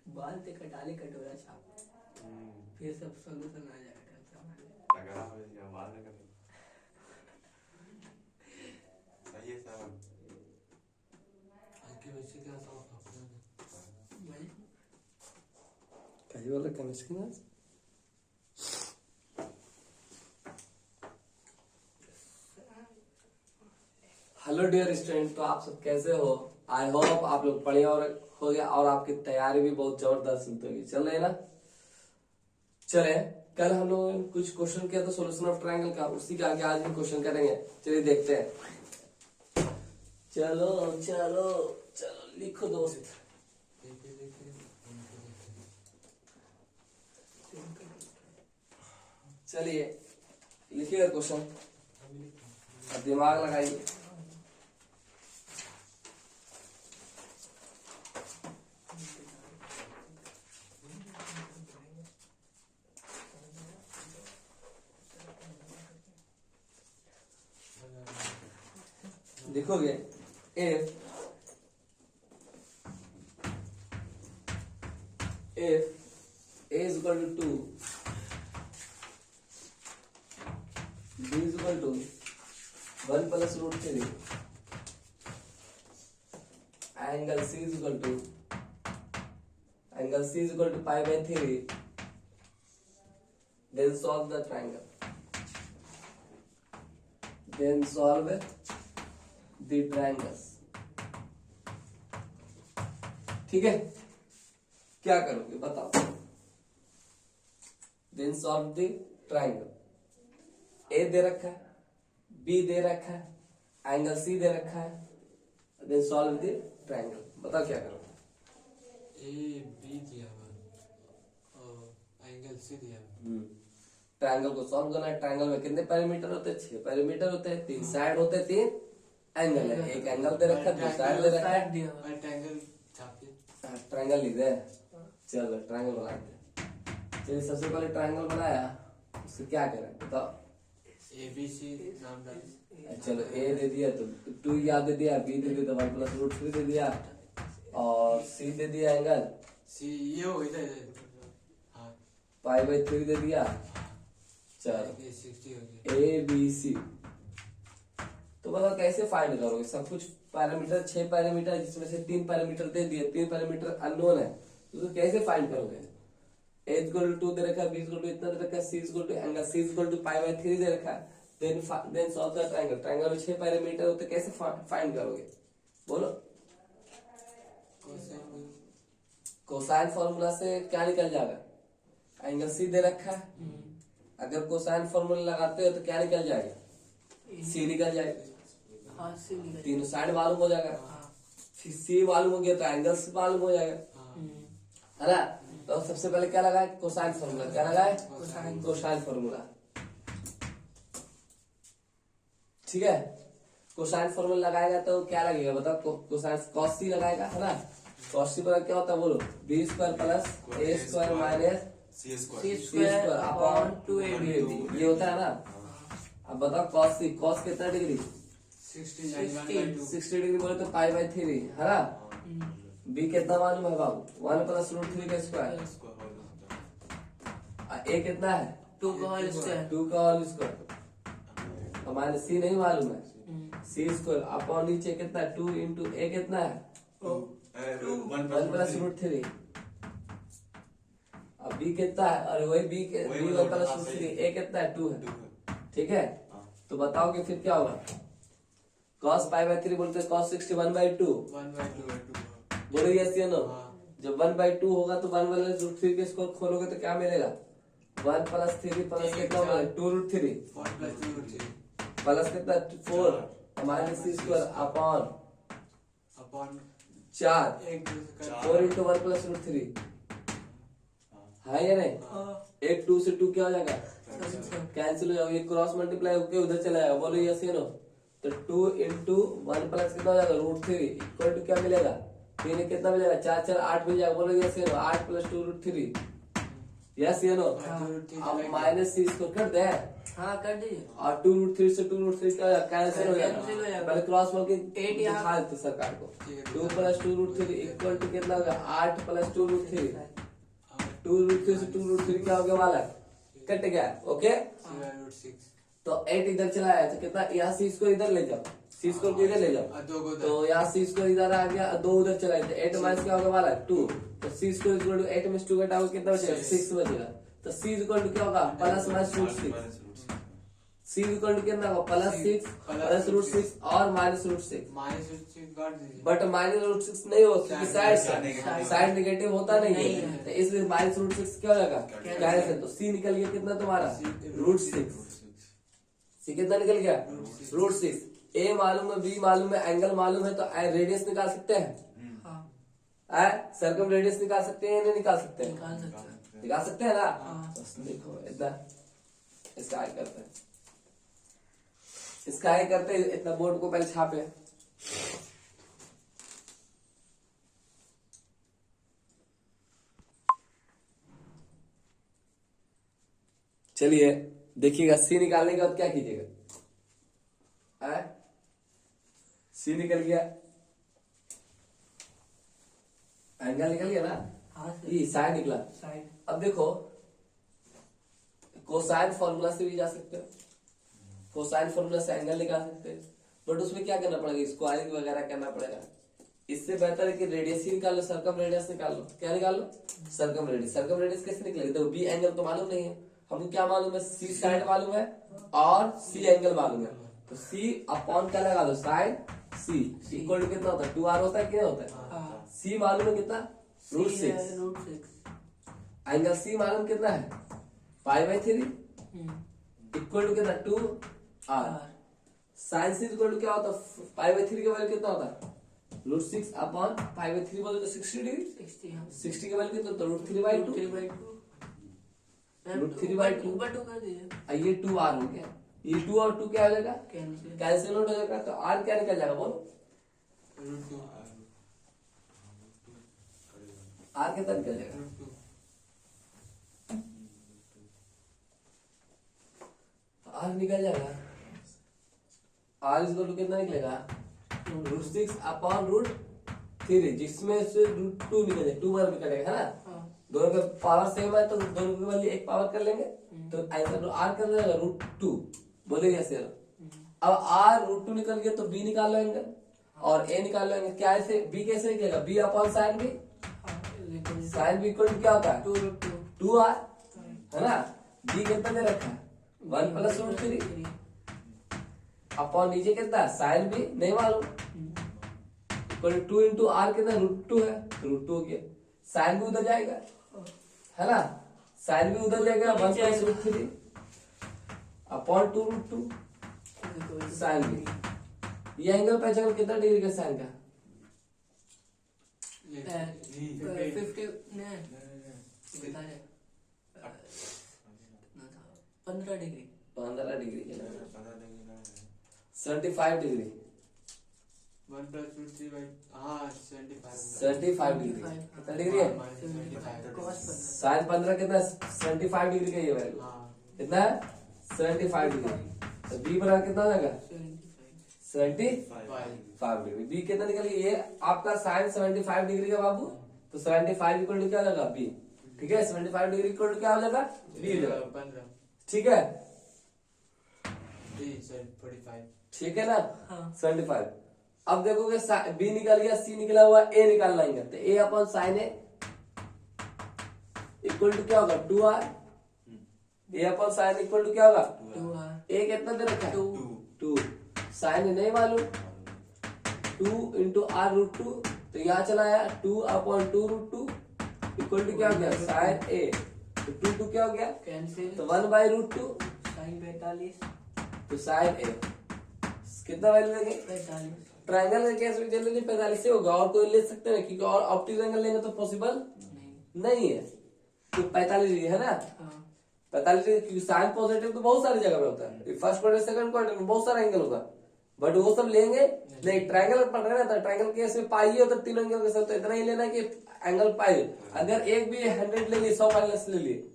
बाल ते कटाले कटोरा छाप फिर सब सोल्यूशन आ जाएगा। तगड़ा हो जाएगा बाल ना कटे। सही है सर। आगे वैसे क्या था भाई कहीं वाला केमिस्ट्री में। हेलो डियर स्टूडेंट, तो आप सब कैसे हो? आई होप आप लोग पढ़े और हो गया और आपकी तैयारी भी बहुत जबरदस्त होगी। चल रहे ना? चले, कल हम लोगों ने कुछ क्वेश्चन किया था सॉल्यूशन ऑफ ट्रायंगल का, उसी का आगे आज भी क्वेश्चन करेंगे। चलिए देखते हैं। चलो चलो चलो लिखो दोस्त। चलिए लिखिएगा क्वेश्चन, दिमाग लगाइए। लिखोगे if a is equal to 2, b is equal to 1 plus root 3, angle c is equal to pi by 3, then solve the triangle. Then solve the triangles. ठीक है, क्या करोगे बताओ? Then solve the triangle. A दे रखा है, B दे रखा है, angle C दे रखा है, then solve the triangle. बताओ क्या करोगे? ए बी दिया हुआ और एंगल सी दिया हुआ। ट्रायंगल को सॉल्व करना है। ट्रायंगल में कितने पैरामीटर होते हैं? 6 पैरामीटर होते हैं, 3 साइड होते हैं, 3 एंगल है। एक एंगल दे रखा है, 2 साइड दे रखा है। और ट्रायंगल छापिए। ट्रायंगल लिख दे। चलो ट्रायंगल बनाते हैं। चलिए सबसे पहले ट्रायंगल बनाया, उससे क्या करें बताओ? ए बी सी नाम डाल। चलो ए दे दिया तो 2 याद दे दिया, बी दे दिया तो 1 प्लस रूट 3 दे दिया, और सी दे दिया एंगल सी ये हो इधर हाँ पाई बाई 3 दे दिया। चलो ये 60 हो गया। A B C. तो बताओ कैसे फाइंड करोगे? सब कुछ पैरामीटर 6 पैरामीटर जिसमें से 3 पैरामीटर दे दिए, 3 पैरामीटर अननोन है, तो कैसे फाइंड करोगे? ए इक्वल टू 2 दे रखा है, बी इक्वल टू इतना दे रखा है, C equal to angle C equal to pi by 3 दे रखा है। Then solve the triangle. Triangle में 6 पैरामीटर होते, कैसे फाइंड करोगे बोलो? कोसाइन फॉर्मूला से क्या निकल जाएगा? एंगल सी दे रखा है, अगर कोसाइन फॉर्मूला लगाते हो तो क्या निकल जाएगा? सी निकल जाएगा। हाँ से निकल तीनों साइड मालूम हो जाएगा, हाँ फिर सी मालूम हो गया तो एंगल्स मालूम हो जाएगा, है ना? तो सबसे पहले क्या लगाए? Cosine formula. क्या लगाए? Cosine formula. ठीक है, कोसाइन फॉर्मूला लगाएगा तो क्या लगेगा बताओ? कोसाइन कॉस सी लगाएगा, है ना? कॉस सी पर क्या होता है बोलो? B square plus A square minus C C square square upon 2ab। ये होता है ना? अब बताओ कॉस सी, कॉस कितना डिग्री? 60 डिग्री बोले तो पाई बाई 3, है ना? बी कितना मालूम है बाबू? 1 प्लस रूट 3 का स्क्वायर। ए कितना है? 2 का होल स्क्वायर। 2 का होल स्क्वायर। हमारे सी नहीं मालूम है, सी स्क्वायर अपॉन नीचे कितना? 2 इंटू ए कितना है? 1 प्लस रूट 3। अब बी कितना है? और वही बी 1 प्लस रूट 3, ए कितना है? 2 है। ठीक है, तो बताओ कि फिर क्या होगा? cos पाई बाई 3 बोलते हैं cos 60 1/2। 1/2 बोलो यस या नो? जब 1/2 होगा तो 1 प्लस रूट 3 के स्क्वायर खोलोगे तो क्या मिलेगा? 1 प्लस 3 प्लस कितना होगा? 2 रूट 3 प्लस कितना? 4 minus C square upon upon 4। एक 4 इंटू 1 प्लस रूट 3 है या नहीं? एक 2 से 2 क्या हो जाएगा? कैंसिल हो जाएगा, ये क्रॉस मल्टीप्लाई होकर उधर चला जाएगा। बोलो यस या नो? तो 2 इंटू 1 प्लस कितना हो जाएगा? रूट 3 इक्वल टू क्या मिलेगा? 3 कितना मिलेगा? 4 4 8 मिल जाएगा। बोलो यस या नो? 8 प्लस 2 रूट 3 यस या नो? हाँ। अब माइनस सी इसको कर दे हाँ कर दीजिए। और 2√3 से 2√3 का कैंसिल हो कैंसिल हो जाएगा। जाएगा। पहले क्रॉस मल्टी 8 यहाँ। दिखा देते सरकार को। ठीक है, 2 + 2√3 इक्वल टू कितना होगा? 8 + 2√3। 2√3 से 2√3 क्या हो गया वाला? कट गया। ओके, 7√6 तो 8 इधर चला आया तो कितना? यहाँ सी इसको इधर ले जाओ, सी स्क्वायर को इधर ले जाओ, और 2 को तो यहाँ सी स्क्वायर इधर आ गया, 2 उधर चला गया, तो 8 माइनस क्या होगा वाला? 2। तो सी स्क्वायर इक्वल टू 8 में 2 घटाओगे कितना बचेगा? 6 बचेगा। तो सी इक्वल टू क्या होगा? Plus minus √6। C equal to कितना होगा? +6 प्लस √6 और -√6। -√6 काट दीजिए। बट -√6 नहीं हो क्योंकि साइड नेगेटिव होता नहीं नहीं है, है। तो इसलिए -√6 क्या हो जाएगा? कैंसिल। तो सी निकल गया कितना तुम्हारा? √6। सी कितना निकल गया? √6। ए मालूम है, बी मालूम है, एंगल मालूम है, तो रेडियस निकाल सकते हैं। हाँ सर्कम रेडियस निकाल सकते हैं या नहीं निकाल सकते हैं? निकाल सकते हैं। निकाल सकते हैं ना? हाँ। बस देखो इतना इसका आगे करते हैं, इसका आगे करते हैं। इतना बोर्ड को पहले छापे। चलिए देखिएगा, सी निकालने के बाद क्या कीजिएगा? सी निकल गया, एंगल निकल गया ना? हाँ ये साइड निकला। साइड। अब देखो, कोसाइन फॉर्मूला से भी जा सकते हो, कोसाइन फॉर्मूला से एंगल निकाल सकते हैं, बट उसमें क्या करना पड़ेगा? स्क्वायरिंग वगैरह करना पड़ेगा। इससे बेहतर है कि रेडियस ही निकाल लो, सर्कम रेडियस निकाल लो। क्या निकाल लो? Circumradius. सर्कम रेडियस कैसे निकलेगी? देखो, बी एंगल तो मालूम नहीं है हमको, क्या मालूम है? सी साइड मालूम है और सी एंगल मालूम है, तो सी अपॉन क्या लगा दो? साइन सी इक्वल टू कितना होता है? 2r होता है, क्या होता है? हाँ सी मालूम है कितना? √6। √6। एंगल सी मालूम कितना है? π/3 इक्वल टू कितना? 2r। Sign C equal to क्या होता है? π/3 का वैल्यू कितना होता है? √6 अपॉन π/3 बोले तो 60 डिग्री। 60 का वैल्यू कितना? तो √3/2। √3/2 ऊपर 2 कर दीजिए। ये 2r हो गया, ये 2 और 2 क्या हो जाएगा? कैंसिल। कैंसिल आउट हो जाएगा, तो r क्या निकल जाएगा? बोलो √2 r कितना निकल जाएगा? √2 r निकल जाएगा, r इक्वल टू कितना निकलेगा? √6 अपॉन √3, जिसमें से √2 निकल जाएगा, 2 बार निकलेगा, है ना? हाँ दोनों का पावर सेम है तो दोनों की वैल्यू एक पावर कर लेंगे, तो आंसर r कर लेगा √2। बोलेगा ऐसे। अब r √2 निकल गया तो b निकाल लेंगे और a निकाल लेंगे। क्या ऐसे b कैसे निकलेगा? b upon sine b। Sine b equal to क्या होता है? 2r, है ना? b कितना दे रखा है? 1 + √3 अपॉन नीचे कितना? साइन b नहीं मालूम, इक्वल टू 2 इंटू r कितना? √2 है, √2 हो गया। साइन भी उधर जाएगा, है ना? साइन भी उधर जाएगा, 1 + √3 अपॉन 2√2 साइन भी। ये एंगल पहचान कितना डिग्री का साइन का? 15 डिग्री। 15 डिग्री, 75 डिग्री, 1 + √3 हाँ 75 75 डिग्री। कितना डिग्री है? साइन 15 कितना? 75 डिग्री का ये वैल्यू कितना है? 75 डिग्री। तो बी बराबर कितना हो जाएगा? 75 डिग्री। बी कितना निकल गया? ये आपका साइन 75 डिग्री का बाबू, तो 75 इक्वल टू क्या हो जाएगा? बी। ठीक है, 75 डिग्री इक्वल टू क्या हो जाएगा? बी हो जाएगा। 15 ठीक है, 45 ठीक है ना? हाँ 75। अब देखोगे बी निकल गया, सी निकला हुआ, ए निकाल लाएंगे, तो A upon sine A equal to क्या होगा? 2r। A upon sine equal to क्या होगा? 2r। ए कितना दे रखा है? 2। साइन ए नहीं मालूम, 2 इंटू r √2, तो यहाँ चला आया 2 अपॉन 2 √2 इक्वल टू क्या हो गया? साइन ए। तो 2 क्या हो गया? कैंसिल। तो 1/√2, साइन 45। तो साइन ए कितना वैल्यू लेंगे? 45। ट्रायंगल के केस में जनरली 45 से होगा, और कोई ले सकते हैं क्योंकि और ऑप्टिक एंगल लेंगे तो पॉसिबल नहीं है, तो 45 डिग्री है ना? हाँ 45 डिग्री, क्योंकि साइन पॉजिटिव तो बहुत सारी जगह पे होता है, फर्स्ट क्वाड्रेंट सेकंड क्वाड्रेंट में बहुत सारा एंगल होगा, बट वो सब लेंगे नहीं। ट्रायंगल पढ़ रहे ना, ट्रायंगल केस में पाई होता है 3 एंगल के साथ, तो इतना ही लेना कि एंगल पाई। अगर एक भी 100 लेंगे, 100 माइनस ले लिए,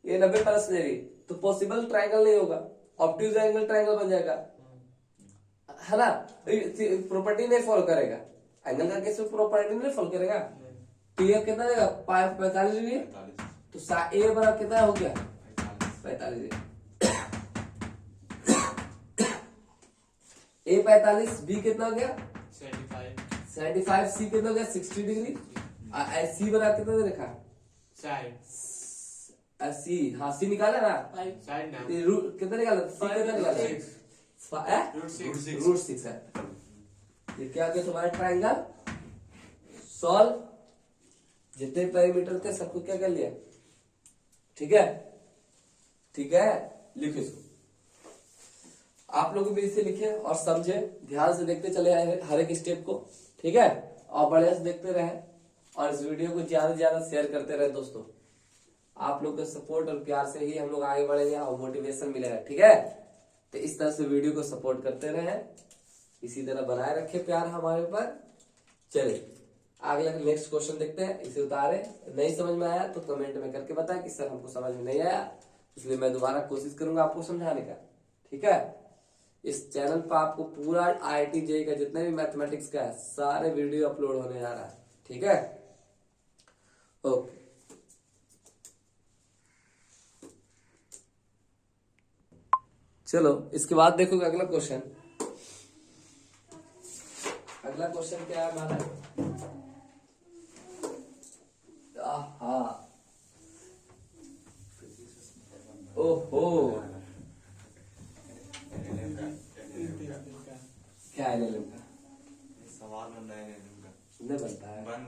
ये 90 प्लस ले रही तो पॉसिबल ट्रायंगल नहीं होगा, ऑब्ट्यूज एंगल ट्रायंगल बन जाएगा, है ना। प्रॉपर्टी नहीं फॉलो करेगा, एंगल का केस में प्रॉपर्टी नहीं फॉलो करेगा। तो ये कितना देगा 45 डिग्री, 45 तो ए बराबर कितना हो गया 45 डिग्री। ए 45, बी कितना हो गया 75, सी कितना हो गया 60 डिग्री, सी बराबर कितना दे रखा सी, हाँ सी निकाला ना, कितना निकाला सी कितना निकाला रूट 6 है। ये क्या गया तुम्हारा ट्रायंगल सॉल्व, जितने पैरामीटर थे सबको क्या कर लिया, ठीक है, ठीक है। लिखो इसको, आप लोग भी इसे लिखे और समझे, ध्यान से देखते चले आए हर एक स्टेप को, ठीक है, और बढ़िया से देखते रहे और इस वीडियो को ज्यादा से ज्यादा शेयर करते रहे दोस्तों। आप लोग के सपोर्ट और प्यार से ही हम लोग आगे बढ़ेंगे और मोटिवेशन मिलेगा, ठीक है। तो इस तरह से वीडियो को सपोर्ट करते रहे, इसी तरह बनाए रखे प्यार हमारे ऊपर। चलिए अगला नेक्स्ट क्वेश्चन देखते हैं, इसे उतारे। नहीं समझ में आया तो कमेंट में करके बताएं कि सर हमको समझ में नहीं आया, इसलिए मैं दोबारा कोशिश करूंगा आपको समझाने का, ठीक है। इस चैनल पर आपको पूरा IIT JEE का जितने भी मैथमेटिक्स का है सारे वीडियो अपलोड होने जा रहा है, ठीक है। ओके, चलो इसके बाद देखो अगला क्वेश्चन। अगला क्वेश्चन क्या है हमारा, ओहो क्या है LLM का सवाल बन रहा है LLM का, नहीं बनता है, बन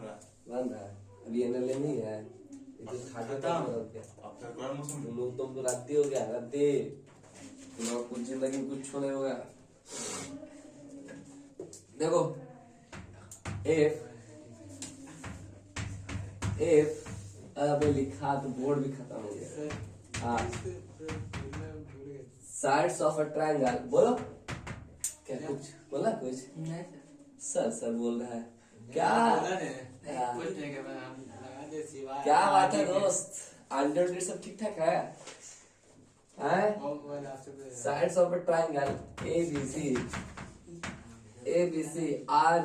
रहा है अभी LLM नहीं है, ये तो खाता अब तक कौन मौसम तुम तो रद्दी हो गया, रद्दी कुछ जिंदगी में कुछ नहीं होगा। देखो if अबे लिखा तो बोर्ड भी खत्म हो गया। हाँ, साइड्स ऑफ अ ट्रायंगल, बोलो क्या कुछ बोला, कुछ नहीं सर बोल रहा है क्या, कुछ नहीं कर रहा, हम लगा दे सिवाय क्या बात है दोस्त, अंडर सब ठीक ठाक है, sides of a triangle ABC R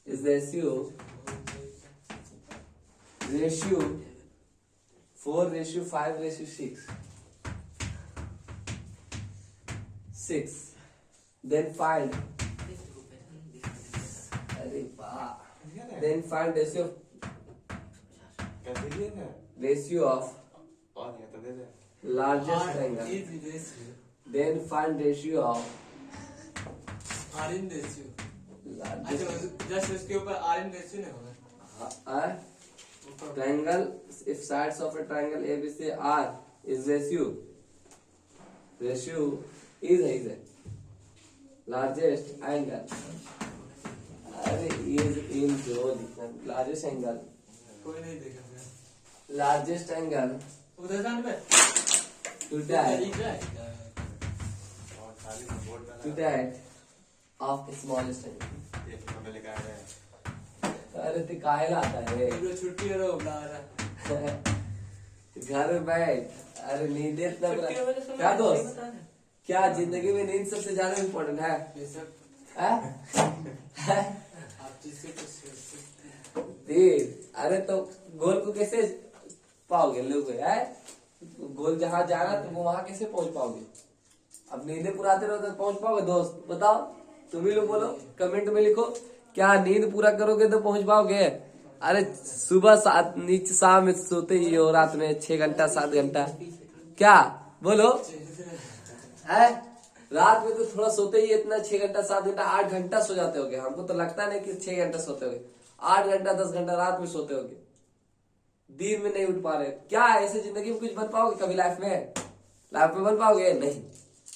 is ratio 4:5:6. Then find ratio of और ये तो दे दे largest triangle. Then find ratio of largest just इसके ऊपर RN रेशियो नहीं होगा, triangle. If sides of a triangle ABC R is ratio is largest angle. अरे is in जो लिखना largest angle, कोई नहीं देखेगा, largest angle उधर जान पे to that और खाली बोर्ड में to that of smallest angle. ये हमें लिखा है अरे ते काहे लाता है पूरा छुट्टी है, बुला रहा घर में बैठ, अरे नींद इतना छुट्टी में मैंने सुना क्या है, दोस्त, नहीं बता रहे। क्या जिंदगी में नींद सबसे ज्यादा इम्पोर्टेंट है, ये सब हैं? आप जिससे कुछ तीर, अरे तो गोल को कैसे पाओगे लोग, है गोल जहाँ जा रहा तो वो वहां कैसे पहुंच पाओगे, अब नींदे पुराते रहो तो पहुंच पाओगे दोस्त, बताओ तुम ही लोग बोलो, कमेंट में लिखो क्या नींद पूरा करोगे तो पहुंच पाओगे। अरे सुबह 7 नीचे शाम में सोते ही हो, रात में 6 घंटा 7 घंटा, क्या बोलो है, रात में तो थोड़ा सोते ही इतना 6 घंटा 7 घंटा 8 घंटा सो जाते होगे, हमको तो लगता नहीं कि 6 घंटा सोते होगे, 8 घंटा 10 घंटा रात में सोते होगे, दिन में नहीं उठ पा रहे, क्या ऐसे जिंदगी में कुछ बन पाओगे कभी लाइफ में बन पाओगे नहीं,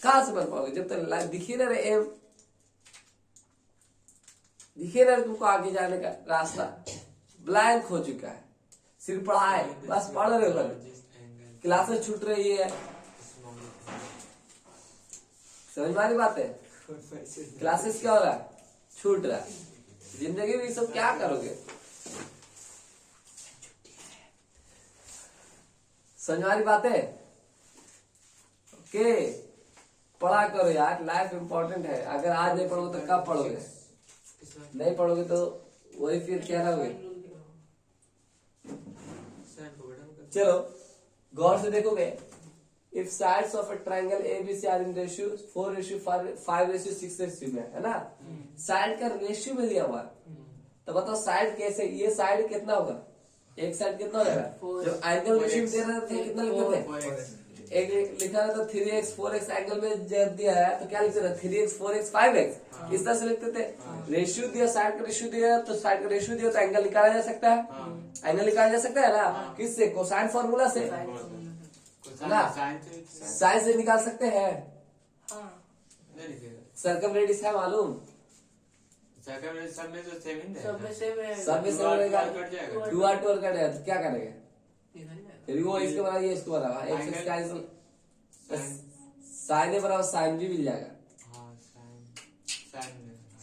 कहां से बन पाओगे, जब तक लाइफ दिखी ना रहे एम, दिखे ना तुमको आगे जाने का रास्ता ब्लैंक हो चुका है, सिर्फ पढ़ाई बस पढ़ रहे हो, क्लासेस छूट रही है, समझ में आ रही बात है, क्लासेस क्या हो रहा है, छूट रहा है, जिंदगी में ये सब क्या करोगे। समझ वाली बात है? ओके, पढ़ा करो यार, लाइफ इम्पोर्टेंट है। अगर आज नहीं पढ़ोगे तो कब पढ़ोगे? नहीं पढ़ोगे तो वही फिर क्या रहोगे। चलो गौर से देखोगे, if sides of a triangle ABC are in ratio 4:5:6 में, है ना? साइड का रेशियो में दिया हुआ, तो बताओ साइड कैसे, ये साइड कितना होगा? एक साइड कितना हो जाएगा? जब एंगल रेशियो में दे रहे थे कितना लिखते थे? एक लिखा रहता 3x 4x एंगल में जब दिया है तो क्या लिखते थे? 3x 4x 5x, इस तरह से लिखते थे। रेशियो दिया, साइड का रेशियो दिया, तो साइड का रेशियो दिया तो एंगल निकाला जा सकता है। एंगल निकाला जा सकता है ना, किससे? कोसाइन फॉर्मूला से, है ना? साइन से निकाल सकते हैं। सर्कम रेडियस है मालूम? सब में तो सेम ही सब में सेम है। सब में सेम रहेगा, 2r 2r कट जाएगा तो क्या करेंगे? फिर वो इसके बराबर, ये इसके बराबर, साइन बराबर साइन भी मिल जाएगा।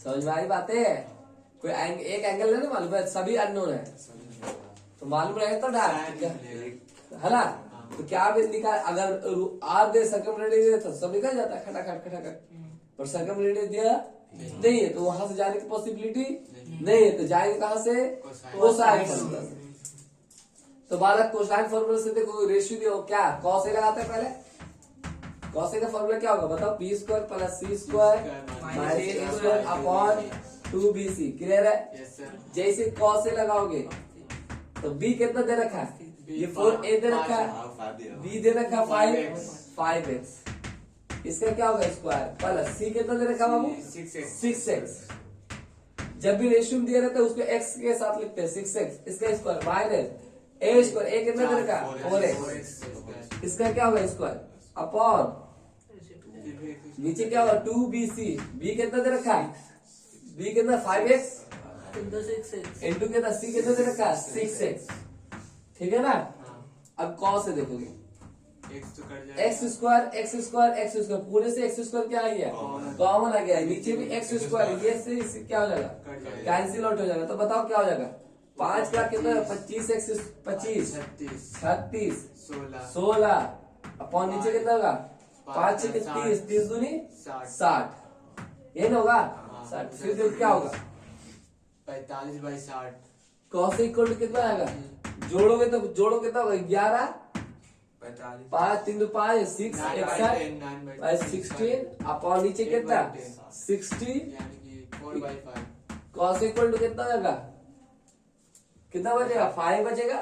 समझ में आई बातें? कोई एक एंगल है ना मालूम है, सभी अननोन है तो मालूम रहेगा तो डाल, है ना? तो क्या भी निकाल, अगर आर दे सर्कम रेडियस तो सब निकल जाता है खटाखट खटाखट, पर सर्कम रेडियस दिया नहीं है तो वहां से जाने की पॉसिबिलिटी नहीं है, तो जाएंगे कहां से? Cosine formula. तो बालक कोसाइन फॉर्मूला से देखो रेशियो दिया, क्या कॉस ए लगाते हैं पहले? कॉस ए का फॉर्मूला क्या होगा बताओ? p² + c² - a² upon 2bc। Clear है? जैसे कॉस ए लगाओगे तो b कितना दे रखा है? ये 4a दे रखा है, b दे रखा 5x, इसका क्या होगा? स्क्वायर प्लस c कितना दे रखा बाबू? 6x। जब भी रेशियो दिया रहता है उसको x के साथ लिखते हैं 6x, इसका स्क्वायर माइनस a कितना दे रखा? 4x, इसका क्या होगा? स्क्वायर अपॉन नीचे क्या होगा? 2bc, b कितना दे रखा? b कितना? 5x इंटू कितना? c कितना दे रखा? 6x। ठीक है ना? अब कॉस से देखोगे, x² पूरे से x² क्या आ गया? कॉमन आ गया, नीचे भी x², ये से इससे क्या हो जाएगा? कैंसिल आउट हो जाएगा। तो बताओ क्या हो जाएगा? 5 का कितना? 25x 25 36 16 अपॉन नीचे कितना होगा? 5 6 30 30 दूनी 60, ये ना होगा? 60। फिर देखो क्या होगा? 45/60। कॉस इक्वल टू कितना आएगा? जोड़ोगे तो जोड़ो कितना होगा? 11 5 3 5 6 16 अपॉन नीचे कितना? 60 कॉस इक्वल टू कितना होगा? कितना बचेगा? 5 बचेगा,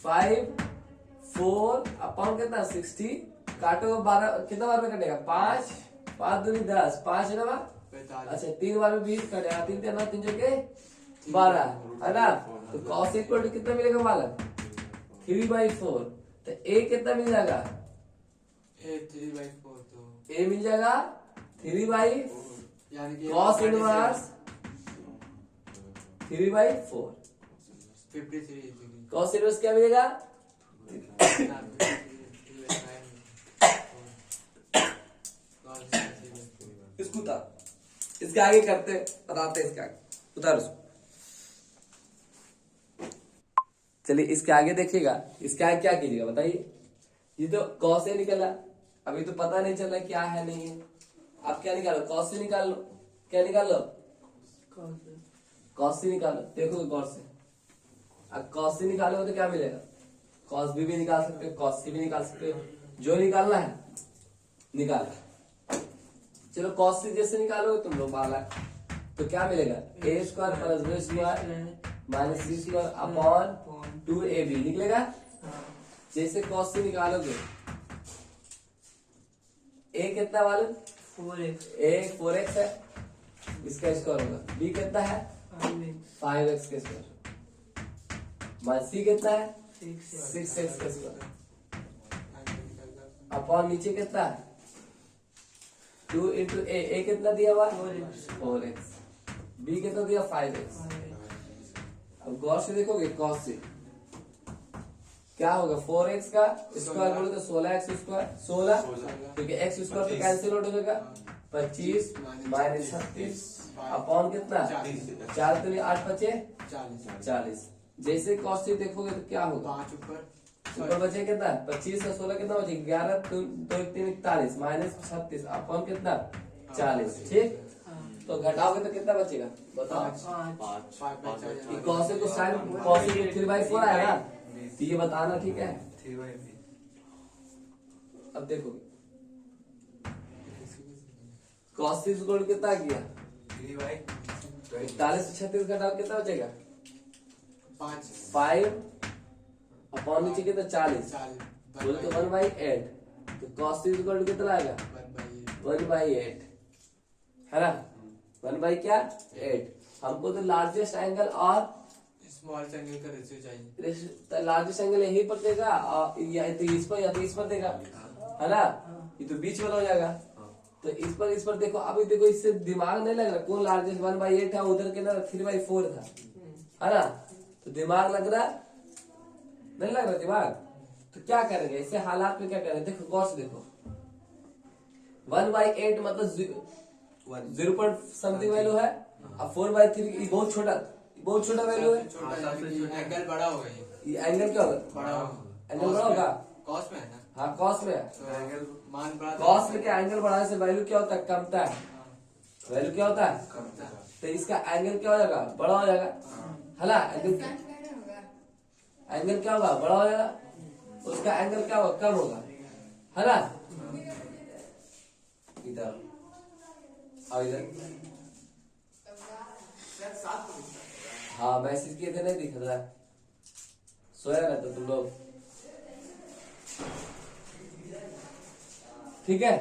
5 4 अपॉन कितना? 60 काटो 12, कितना बार में कटेगा? 5 5 दूनी 10, 5 है ना? अच्छा 3 बार में 20 कटेगा, 3 3 9 3 के 12, है ना? तो कॉस इक्वल टू कितना मिलेगा मालूम? 3/4। तो a कितना मिल जाएगा? 3/4, तो a मिल जाएगा 3/4, यानी कि कॉस इनवर्स 3/4। 53 कॉस इनवर्स क्या मिलेगा? इसको उतार, इसके आगे करते बताते, इसके आगे उतार उसको। चलिए इसके आगे देखिएगा, इसके आगे क्या कीजिएगा बताइए? ये तो कॉस से निकला, अभी तो पता नहीं चला क्या है नहीं है। आप क्या निकालो? कॉस से निकाल लो। क्या निकाल लो? कॉस से निकालो। देखो गौर से, अब कॉस से निकालोगे तो क्या मिलेगा? कॉस भी निकाल सकते हो, कॉस सी भी निकाल सकते हो, जो निकालना है निकालो। चलो कॉस सी जैसे निकालोगे तुम लोग वाला, तो क्या मिलेगा? a² + b² - c² upon 2ab निकलेगा। जैसे कॉस से निकालोगे a कितना मालूम? 4x है, इसका स्क्वायर होगा। b कितना है? 5x का स्क्वायर, c कितना है? 6x का स्क्वायर अपॉन नीचे कितना है? 2 इंटू a कितना दिया हुआ? 4x, b कितना दिया? 5x। अब गौर से देखोगे कॉस से क्या होगा? 4x का स्क्वायर बोले तो 16x², 16 क्योंकि x² तो कैंसिल आउट हो जाएगा, 25 - 36 अपॉन कितना? 4 3 8 5 40। जैसे कॉस से देखोगे तो क्या होगा? 5 ऊपर ऊपर बचे कितना 25 और 16 कितना बचे 11 2 3 41 माइनस 36 अपॉन कितना 40 ठीक। तो घटाओगे तो कितना बचेगा बताओ। ये कॉसेक को साइन कॉसेक 3/4 आएगा तो ये बताना ठीक है। 3/3 अब देखो कॉसेक स्क्वायर कितना किया 41 से 36 घटाओ कितना बचेगा 5 अपॉन नीचे कितना 40 बोले तो 1/8 तो कॉस इक्वल टू कितना आएगा 1/8 है ना 1 क्या 8। हमको तो लार्जेस्ट एंगल और स्मॉल एंगल का रेशियो चाहिए। लार्जेस्ट एंगल यही पर देगा और या तो इस पर या तो इस पर देगा है ना। ये तो बीच वाला हो जाएगा तो इस पर देखो। अभी देखो इससे दिमाग नहीं लग रहा कौन लार्जेस्ट 1/8 था उधर के ना 3/4 था है ना। तो दिमाग लग रहा नहीं लग रहा दिमाग। तो क्या करेंगे ऐसे हालात में क्या करेंगे देखो गौर से देखो 1/8 मतलब 0 समथिंग वैल्यू है और 4/3 बहुत छोटा वैल्यू है। एंगल बड़ा होगा ये एंगल क्या होगा बड़ा होगा एंगल बड़ा होगा कॉस में है ना। हाँ कॉस में है। एंगल मान बड़ा कॉस में क्या एंगल बढ़ाने से वैल्यू क्या होता है कमता है। वैल्यू क्या होता है तो इसका एंगल क्या हो जाएगा बड़ा हो जाएगा है ना। एंगल क्या होगा बड़ा हो जाएगा उसका एंगल क्या होगा कम होगा है ना। इधर और इधर हाँ मैसेज किए थे नहीं दिख रहा है सोया रहता तुम लोग ठीक है।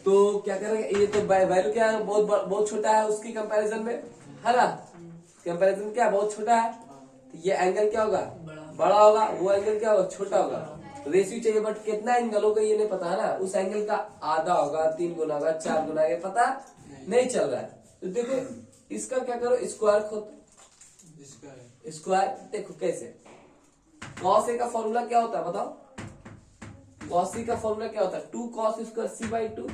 तो क्या करेंगे ये तो वैल्यू क्या है बहुत छोटा है उसकी कंपैरिजन में है ना। कंपैरिजन क्या बहुत छोटा है तो ये एंगल क्या होगा बड़ा होगा वो एंगल क्या होगा छोटा होगा। रेशियो चाहिए बट कितना एंगल होगा ये नहीं पता है ना। उस एंगल का आधा होगा 3 गुना होगा 4 गुना ये पता नहीं चल रहा है। तो देखो इसका क्या करो स्क्वायर खोद स्क्वायर देखो कैसे कॉस ए का फॉर्मूला क्या होता है बताओ। कॉस ए का फॉर्मूला क्या होता है 2 cos स्क्वायर c/2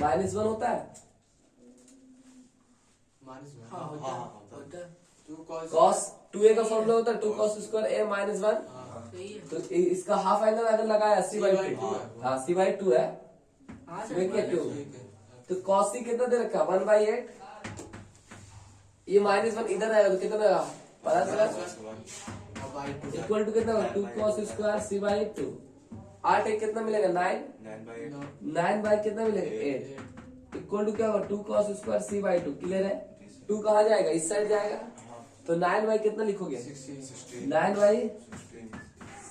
-1 होता है। cos 2a का फॉर्मूला होता है 2 cos स्क्वायर a -1 तो इसका हाफ एंगल अगर लगाया c/2 हाँ c/2 है क्या 2 तो cos c कितना दे रखा 1/8 ये -1 इधर आएगा तो कितना आएगा पता चला इक्वल टू कितना 2 cos स्क्वायर c/2 8 एक कितना मिलेगा 9 बाई कितना मिलेगा 8 इक्वल टू क्या होगा 2 cos स्क्वायर c/2 क्लियर है। 2 कहाँ जाएगा इस साइड जाएगा तो 9 बाई कितना लिखोगे 9 बाई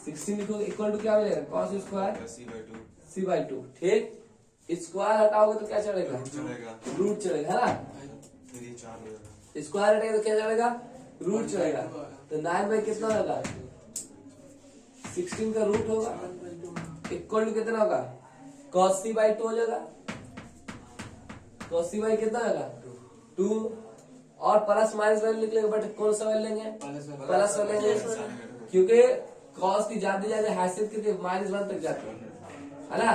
16 लिखोगे इक्वल टू क्या मिलेगा cos स्क्वायर c/2 ठीक। स्क्वायर हटाओगे तो क्या चलेगा रूट चलेगा है ना। स्क्वायर हटेगा तो क्या चलेगा रूट चलेगा तो 9 बाई कितना होगा 16 का रूट होगा इक्वल टू कितना होगा cos c/2 हो जाएगा। cos c/ कितना होगा 2 और प्लस माइनस वैल्यू निकलेगा बट कौन सा वैल्यू लेंगे प्लस वाले लेंगे क्योंकि cos की ज्यादा हैसियत कितनी -1 तक जाती है ना।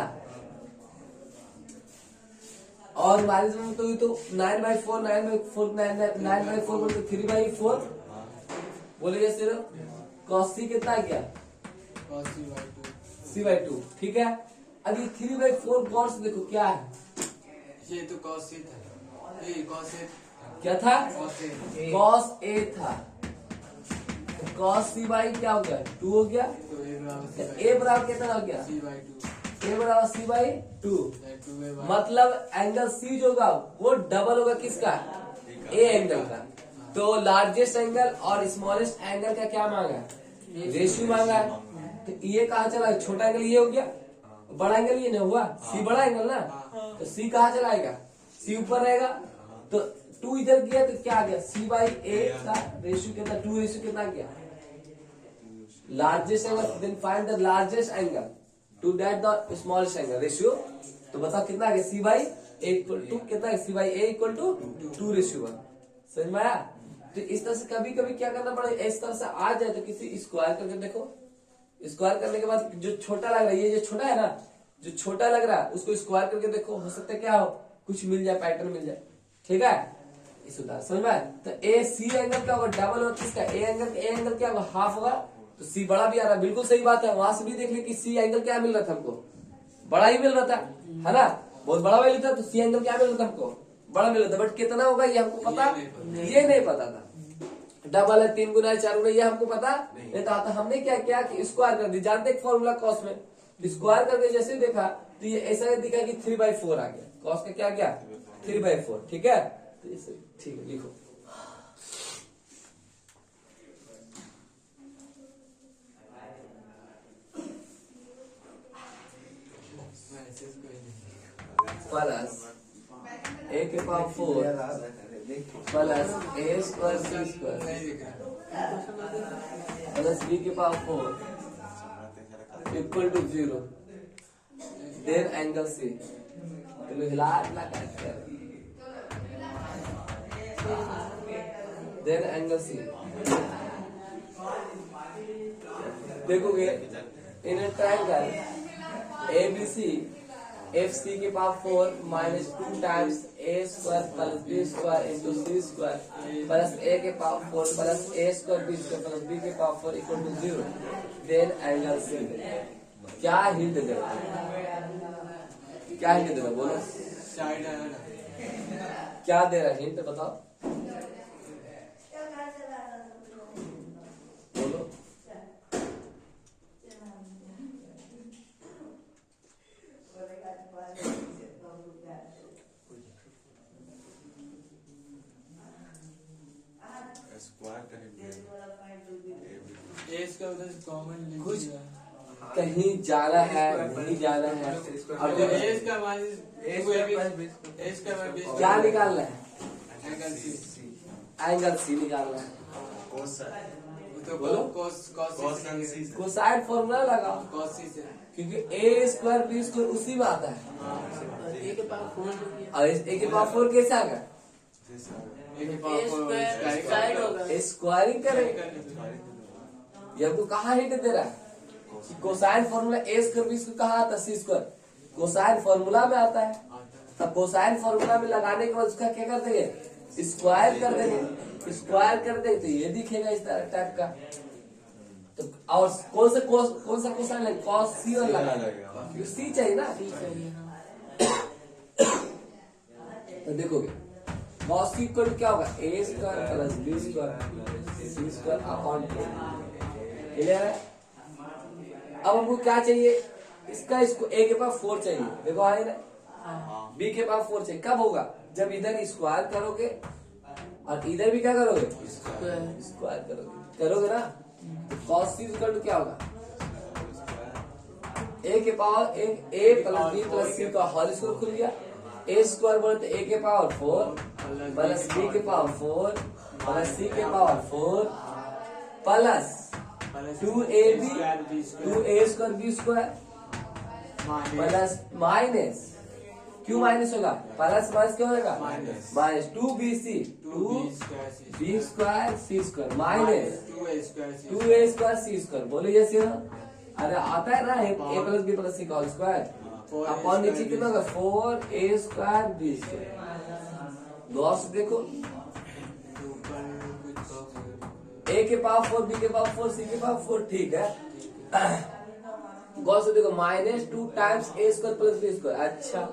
और -1 तो ये तो 9/4 9/4 बोलते 3/4 बोलेगा सिर्फ cos c कितना गया c/2 ठीक है। अब ये 3/4 गौर से देखो क्या है ये तो cos c था ये cos a क्या था cos cos a था cos c/2 क्या हो गया 2 हो गया तो a बराबर कितना हो गया c/2 a बराबर c/2 मतलब एंगल c जो होगा वो डबल होगा किसका a एंगल का। तो लार्जेस्ट एंगल और स्मॉलेस्ट एंगल का क्या मांगा है रेशियो मांगा है। तो ये कहाँ चला छोटा एंगल ये हो गया बड़ा एंगल ये नहीं हुआ c बड़ा एंगल ना तो c कहाँ चलाएगा c ऊपर रहेगा तो 2 इधर गया तो क्या आ गया c/a का रेशियो कितना 2 रेशियो कितना गया largest angle then find the largest angle to that the smallest angle ratio. तो बताओ कितना आ गया c/a इक्वल टू कितना है c/a इक्वल टू 2 रेशियो 1 समझ में आया। तो इस तरह से कभी कभी क्या करना पड़ेगा इस तरह से आ जाए तो किसी स्क्वायर करके देखो। स्क्वायर करने के बाद जो छोटा लग रहा है ये जो छोटा है ना जो छोटा लग रहा है उसको स्क्वायर करके देखो हो सकता है क्या हो कुछ मिल जाए पैटर्न मिल जाए ठीक है, इस उदाहरण समझ में आया? तो ए सी एंगल क्या होगा, डबल और किसका ए एंगल क्या होगा, हाफ होगा, तो सी बड़ा भी आ रहा है, बिल्कुल सही बात है। वहां से भी देख ली कि सी एंगल क्या मिल रहा था हमको, बड़ा ही मिल रहा था, है ना, बहुत बड़ा वैल्यू था, तो सी एंगल क्या मिल रहा था हमको, बड़ा मिल रहा था। बट कितना होगा ये हमको पता, ये नहीं पता था। डबल है, 3 गुना है, 4 गुना, ये हमको पता नहीं था। तो हमने क्या किया कि स्क्वायर कर दी, जानते एक फॉर्मूला कॉस में, स्क्वायर करके जैसे देखा तो ये ऐसा दिखा कि 3/4 आ गया, कॉस का क्या गया 3/4, ठीक है। तो इसे ठीक है लिखो, प्लस ए के power 4 plus A square C square plus B के power 4 equal to 0, then angle C. हिला देन एंगल सी। देखोगे in A triangle ABC FC के power 4 minus 2 times A square plus B square into C square plus A के power 4 plus A square B square plus B के power 4 equal to 0, then angle C. क्या hint देगा, क्या hint देगा बोलो, side है ना, क्या दे रहा है हिंट बताओ, बोलो। स्क्वायर करेंगे ए इसका उधर कॉमन कुछ कहीं जाना है, नहीं जाना है, अब ए इसका माइनस क्या निकालना है, एंगल सी, एंगल सी निकालना है। कोस तो बोलो। cos सी कोसाइन फॉर्मूला लगाओ, cos सी से, क्योंकि ए स्क्वायर बी स्क्वायर उसी में आता है। ए के पावर 4 जो दिया, और ए के पावर 4 कैसे आएगा, ए के पावर साइड होगा, स्क्वायरिंग करें। ये हमको कहाँ हिंट दे रहा है, कोसाइन फॉर्मूला ए स्क्वायर बी स्क्वायर कहाँ आता है, सी स्क्वायर कोसाइन फॉर्मूला में आता है। अब कोसाइन फॉर्मूला में लगाने के बाद उसका क्या कर देंगे, स्क्वायर कर देंगे, स्क्वायर कर देंगे तो ये दिखेगा इस तरह टाइप का। तो और कौन सा कोसाइन लगे, कॉस सी और लगा देंगे, सी चाहिए ना। सी चाहिए हाँ। तो देखोगे कॉस सी इक्वल क्या होगा, ए square plus B square C square upon 2, clear है। अब हमको क्या चाहिए, इसको ए के पास 4 चाहिए, देखो आए ना, बी के पास 4 चाहिए। कब होगा, जब इधर स्क्वायर करोगे और इधर भी क्या करोगे, स्क्वायर करोगे ना। तो cos c इक्वल टू क्या होगा, ए के पावर ए प्लस बी प्लस सी का होल स्क्वायर खुल गया, ए स्क्वायर बोले तो ए के पावर 4 प्लस बी के पावर 4 प्लस सी के power 4 plus 2ab 2a square B square plus minus, क्यों माइनस होगा, प्लस माइनस क्यों होगा, minus 2bc 2b square C square minus 2a square C square. बोलो ये सी, अरे आता है ना, A plus B plus C का होल स्क्वायर अपॉन नीचे कितना होगा 4a स्क्वायर बी स्क्वायर। गौर से देखो, ए के पावर 4 बी के पावर 4 सी के पावर 4, ठीक है। गौर से देखो minus 2 times A square plus B square. अच्छा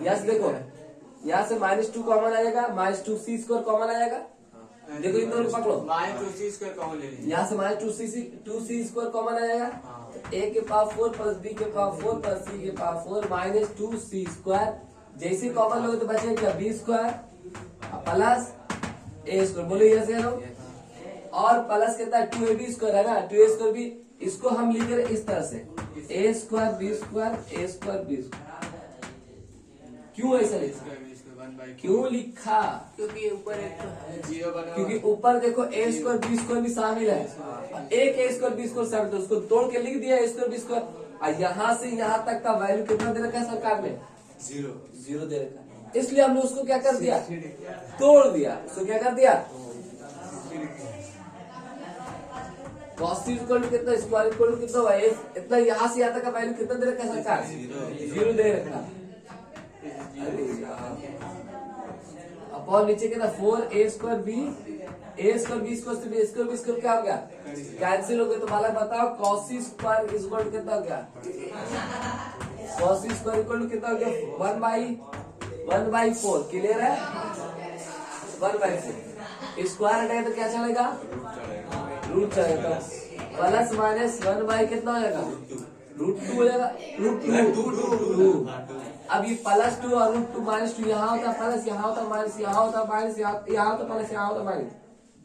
यहाँ से देखो, यहाँ से -2 कॉमन आएगा, -2 सी स्क्वायर कॉमन आएगा, देखो इन दोनों पकड़ो, -2c स्क्वायर कॉमन ले लीजिए, यहाँ से -2 सी स्क्वायर कॉमन आएगा, ए के पावर 4 प्लस बी के पावर 4 प्लस सी के पावर 4 -2 सी स्क्वायर। जैसे कॉमन लोगे तो बचेगा क्या, B square plus A square. बोलो ये से लो, और प्लस कितना 2ab स्क्वायर है ना, 2a स्क्वायर भी, इसको हम लिख रहे इस तरह से ए square B square A square B square. क्यों ऐसा लिखा, क्यों लिखा, क्योंकि ऊपर एक तो है, जीरो बना, क्योंकि ऊपर देखो ए स्क्वायर बी स्क्वायर भी शामिल है, एक ए स्क्वायर बी स्क्वायर शामिल, तो उसको तोड़ के लिख दिया ए स्क्वायर बी स्क्वायर। और यहाँ से यहाँ तक का वैल्यू कितना दे रखा है सरकार ने, 0 दे रखा है, इसलिए हमने उसको क्या कर दिया, तोड़ दिया, उसको क्या कर दिया, cos इक्वल टू कितना, स्क्वायर इक्वल टू कितना हुआ, इतना यहाँ से यहाँ तक का वैल्यू कितना दे रखा है सरकार, 0 दे रखा। अरे यार अपॉन नीचे कितना 4a² b a² क्या हो गया कैंसिल हो गया। तो वाला बताओ cos c square equal to कितना हो गया cos c square equal to कितना हो गया 1/4 क्लियर है 1/4 स्क्वायर हटाए तो क्या चलेगा रूट चलेगा। प्लस माइनस 1 कितना हो जाएगा √2 हो जाएगा √2 अब ये +2 और √2 -2 यहाँ होता प्लस यहाँ होता माइनस यहाँ होता माइनस यहाँ होता प्लस यहाँ होता माइनस।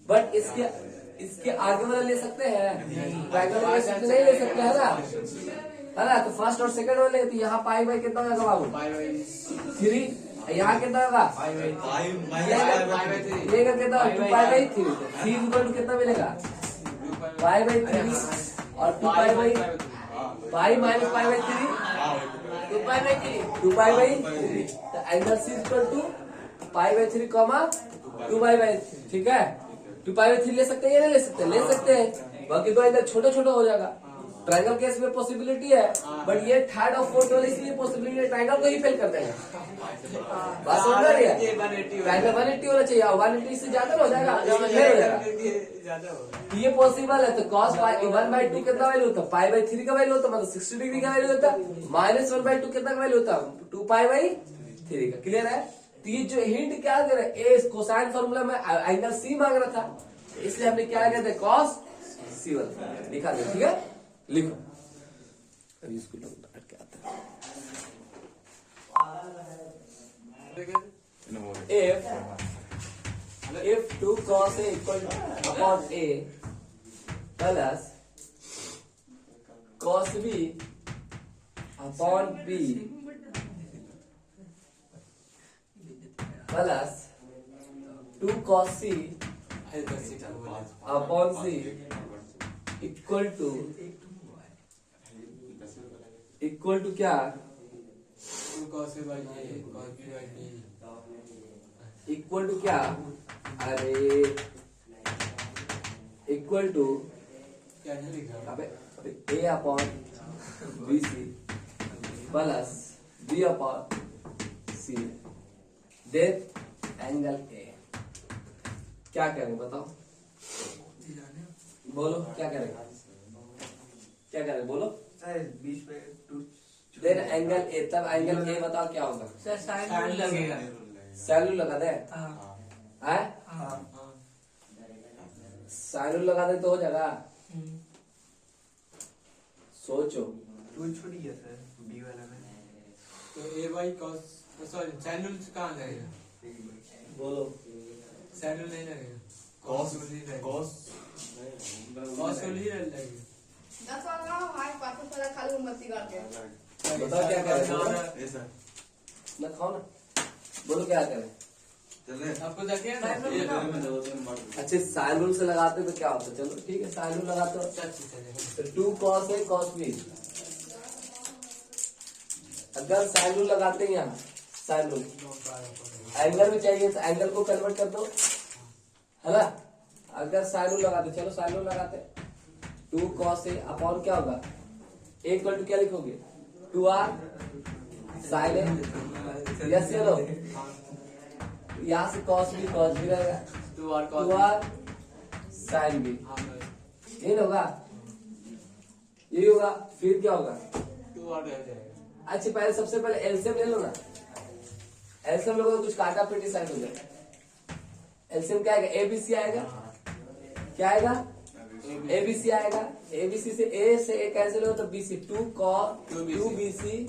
बट इसके आगे वाला ले सकते हैं नहीं ले सकते है ना। तो फर्स्ट और सेकंड वाले तो यहाँ पाई बाई कितना होगा बाबू 3 यहाँ कितना होगा ये कितना 2π/3 c = कितना मिलेगा π/3 और 2π/3 पाई माइनस π/3 2π/3 तो एंगल c = π/3 2π/3 ठीक है 2π/3 ले सकते हैं या नहीं ले सकते ले सकते हैं। बाकी दो एंगल छोटा छोटा हो जाएगा। ट्रायंगल केस में पॉसिबिलिटी है बट ये थर्ड और फोर्थ वाले इसलिए पॉसिबिलिटी है ट्रायंगल को ही फेल कर देगा। बात समझ रही है ट्रायंगल 180 होना चाहिए 180 से ज्यादा हो जाएगा फेल हो जाएगा। ये पॉसिबल है तो cos 1/2 कितना वैल्यू होता π/3 का वैल्यू होता मतलब 60 डिग्री का वैल्यू होता -1/2 कितना का वैल्यू होता 2π/3 का। क्लियर है। तो ये जो हिंट क्या दे रहा है ए कोसाइन फार्मूला में एंगल सी मांग रहा था इसलिए हमने क्या कहते हैं cos c1 लिखा दे ठीक है लिखो अभी इसको लौट के आता है if 2 cos a equal upon a plus cos b upon b plus 2 cos c upon c equal to क्या इक्वल टू क्या अरे इक्वल टू अबे a upon B C plus b upon C then angle a क्या करेंगे बताओ बोलो क्या करेंगे बोलो बीच में देन एंगल ए तब एंगल ए बताओ क्या होगा सर साइन लगेगा साइन लगा दे है साइन लगा दे तो हो जाएगा सोचो टूल छूट गया सर बी वाला में तो A by cos sorry sine rule कहाँ लगेगा बोलो साइन रूल नहीं लगेगा cos रूल ही लगेगा। बताओ क्या करें ऐसा ना खाओ ना बोलो क्या करें चले आपको जाके ना ये दोनों में दो तीन मार अच्छे साइन रूल से लगाते तो क्या होता चलो ठीक है साइन रूल लगाते हो तो 2 cos a cos b अगर साइन रूल लगाते हैं यहाँ साइन रूल एंगल में चाहिए तो एंगल को कन्वर्ट कर दो है ना। अगर साइन रूल लगाते चलो साइन रूल लगाते 2 cos a अपॉन क्या होगा a इक्वल टू क्या लिखोगे 2r साइन a यस या नो यहाँ से cos b रहेगा 2r साइन b ये होगा यही होगा फिर क्या होगा 2r रह जाएगा। अच्छा पहले सबसे पहले एलसीएम ले लो ना एलसीएम लोगों को कुछ काटा पेटी साइड हो जाए एलसीएम क्या आएगा एबीसी आएगा क्या आएगा एबीसी आएगा एबीसी से ए से ए कैंसिल होगा तो बीसी 2 बीसी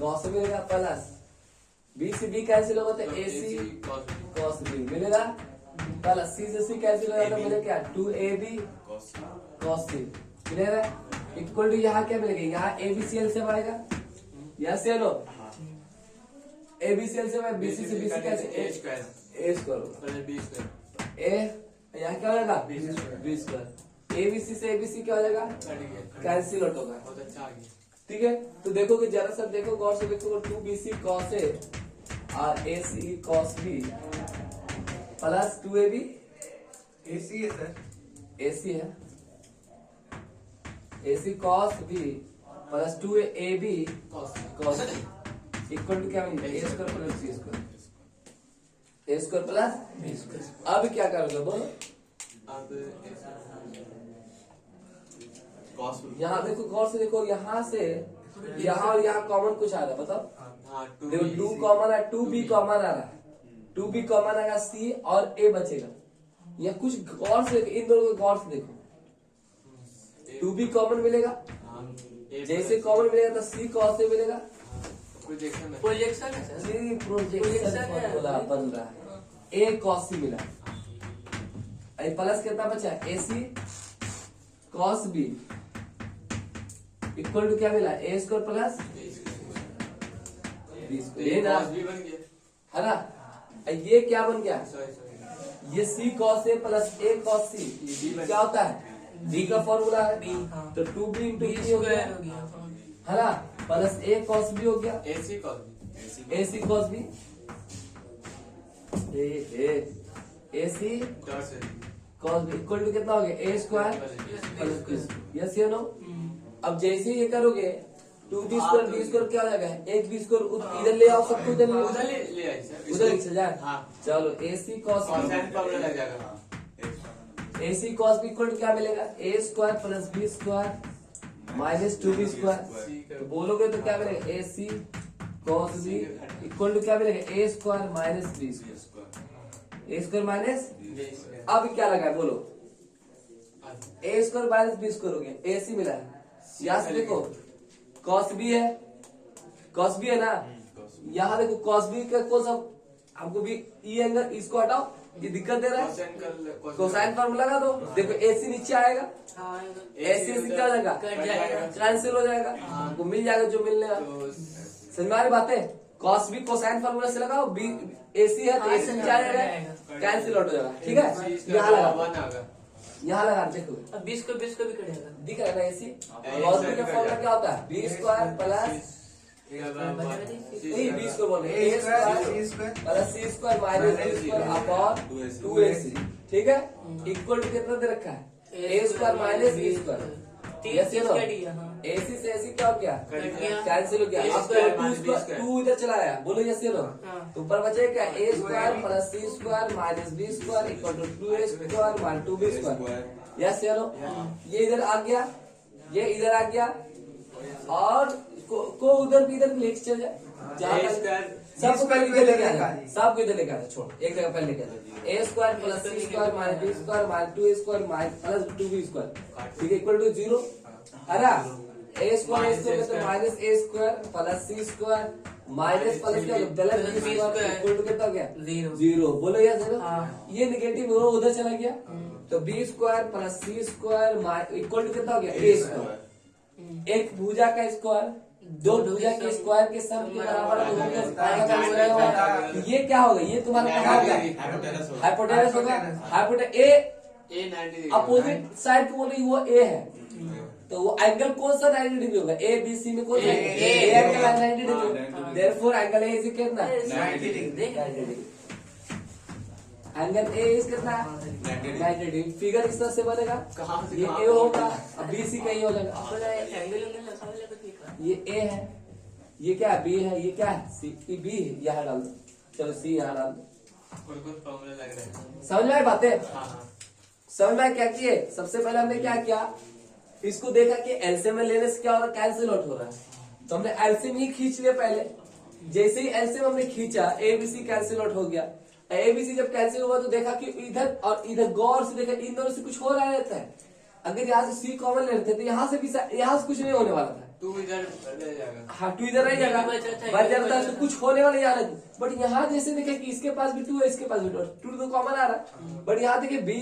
cos मिलेगा प्लस बी से बी कैंसिल होगा तो एसी cos बी मिलेगा प्लस सी से सी कैंसिल होगा तो मिलेगा क्या 2ab cos सी मिलेगा इक्वल टू यहाँ क्या मिलेगा यहाँ एबीसी एलसीएम आएगा यस या नो एबीसी एलसीएम बीसी से बीसी कैसे ए स्क्वायर ए यहाँ क्या हो जाएगा बी स्क्वायर एबीसी से एबीसी क्या हो जाएगा कैंसिल आउट होगा ठीक है। तो देखो कि जरा सा देखो गौर से देखो 2bc cos a और ac cos b plus 2ab AC है सर ac है ac cos b plus 2ab cos b equal to क्या मिलेगा a square plus c square A square plus B square. अब क्या करोगे बोलो? अब कॉस यहाँ देखो गौर से देखो, यहाँ से यहाँ और यहाँ कॉमन कुछ आ रहा है, बताओ। हाँ देखो 2 कॉमन है, 2b कॉमन आ रहा है, 2b कॉमन आएगा, c और a बचेगा। या कुछ गौर से इन दोनों को गौर से देखो, 2b कॉमन मिलेगा, जैसे कॉमन मिलेगा तो c cos a मिलेगा। प्रोजेक्शन में प्रोजेक्शन है सर। जी प्रोजेक्शन फॉर्मूला बन रहा है, a cos c मिला, प्लस कितना बचा? ac cos b equal to क्या मिला? A square plus B square, ये ना भी बन गया। है ना। ये क्या बन गया? सॉरी ये c cos a plus a cos c क्या होता है? b का फॉर्मूला है, B, हाँ। तो 2b इंटू बी b हो स्क्वायर गया, हो गया, हाँ। है ना, प्लस a cos b हो गया, AC call ac cos b ac dot से cos b इक्वल टू कितना हो गया? a स्क्वायर प्लस यस या नो। अब जैसे ये करोगे 2b स्क्वायर b स्क्वायर क्या हो जाएगा? एक b स्क्वायर इधर ले आओ, सबको उधर ले आओ, उधर ले आई सर। उधर चल जाए। हाँ चलो ac cos b cosine problem लग जाएगा। ac cos b equal to क्या मिलेगा? a square plus b square minus 2b square. तो बोलोगे तो क्या मिलेगा? ac cos b equal to क्या मिलेगा? a square minus b square, a square minus. अब क्या लगा है बोलो? a square minus b square हो गया, ac मिला है। यहाँ से देखो cos b है, cos b है ना, यहाँ देखो cos b का कौन सा हमको भी ई एंगल, इसको हटाओ, ये दिक्कत दे रहा है, कोसाइन फॉर्मूला लगा दो। देखो ac नीचे आएगा, हाँ, ac क्या हो जाएगा? कट जाएगा। कैंसिल हो जाएगा, हमको मिल जाएगा जो मिलने वाला। समझ में आ रही बातें? cos b कोसाइन फॉर्मूला से लगाओ, b ac है तो ac नीचे आ जाएगा, कैंसिल आउट हो जाएगा। ठीक है, यहाँ लगा, यहाँ लगा, देखो अब 20 को भी कटेगा। दिख रहा है ना ac। cos b का फॉर्मूला क्या होता है? b स्क्वायर प्लस नहीं, b स्क्वायर बोल रहे हैं, a square plus c square minus b square upon 2ac। ठीक है, इक्वल टू कितना दे रखा है? a square minus b square. Yes या नो? ac से ac क्या हो गया? कैंसिल हो गया। अब तो 2 इधर चला आया, बोलो यस या नो? तो ऊपर बचेगा क्या? a square plus c square minus b square equal to 2a square minus 2b square. Yes या नो? ये इधर आ गया, ये इधर आ गया, और को उधर भी इधर लेके चल जाए, सबको पहले इधर लेके आ जाए, सबको इधर लेके आ जाए, छोड़ एक जगह पहले लेके आ जाए। a square plus c square minus b square minus 2a square minus plus 2b square, ठीक है, इक्वल टू 0 है ना। a स्क्वायर मतलब minus a square plus c square minus plus क्या plus b square equal to कितना हो गया? 0। बोलो यार 0। ये नेगेटिव वो उधर चला गया, तो b square plus c square equal to कितना हो गया? a square. एक भुजा का स्क्वायर दो भुजा के स्क्वायर के सम के बराबर ये क्या होगा? ये तुम्हारा क्या होगा? हाइपोटेनस होगा। हाइपोटेनस ए अपोजिट साइड को बोले वो ए है, तो वो एंगल कौन सा 90 डिग्री होगा? ए बी सी में कौन सा? A angle 90 degree, therefore angle A is कितना? 90 डिग्री। एंगल ए इज कितना? 90 डिग्री। फिगर इस तरह से बनेगा, ये ए होगा, अब बी सी कहीं हो जाएगा, ये ए है, ये क्या है? बी है, ये क्या है? सी, बी है, यहाँ डाल दो, चलो सी यहाँ डाल दो। समझ में आई बातें? समझ में क्या किए? सबसे पहले हमने क्या किया, इसको देखा कि एलसीएम में लेने से क्या हो रहा है? कैंसिल आउट हो रहा है, तो हमने एलसीएम ही खींच लिया पहले। जैसे ही एलसीएम हमने खींचा, एबीसी कैंसिल आउट हो गया। एबीसी जब कैंसिल हुआ तो देखा कि इधर और इधर गौर से देखा, इन दोनों से कुछ हो रहा रहता है। अगर यहाँ से सी कॉमन ले लेते तो यहाँ से भी यहाँ से कुछ नहीं होने वाला था, 2 इधर रह जाएगा। हाँ 2 इधर रह जाएगा, बच जाता है, तो कुछ होने वाला यहाँ नहीं। बट यहाँ जैसे देखे कि इसके पास भी 2 है, इसके पास भी 2 तो कॉमन आ रहा है, बट यहाँ देखिए बी